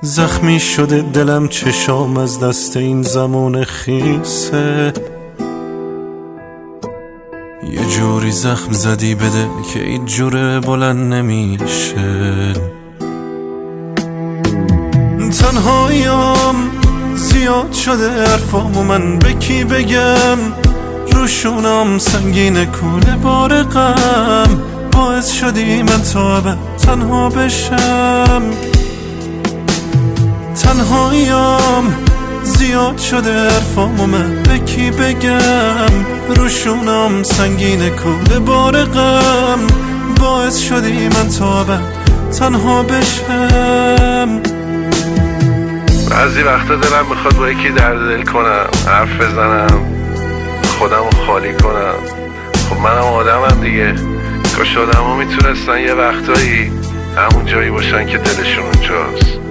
زخمی شده دلم، چشام از دست این زمان خیسه. یه جوری زخم زدی بده که این جوره بلند نمیشه. تنهاییم زیاد شده حرفام و من به کی بگم؟ روشونم سنگین کوله بار غم، باعث شدی من تا ابد تنها بشم. تنهاییم زیاد شده حرفام و من به کی بگم؟ روشونم سنگین کوله بار غم، باعث شدی من تا ابد تنها بشم. بعضی وقتا دلم میخواد با یکی درد دل کنم، حرف بزنم، خودمو خالی کنم. خب منم آدمم دیگه. کاش آدم ها میتونستن یه وقتایی همون جایی باشن که دلشون اونجاست.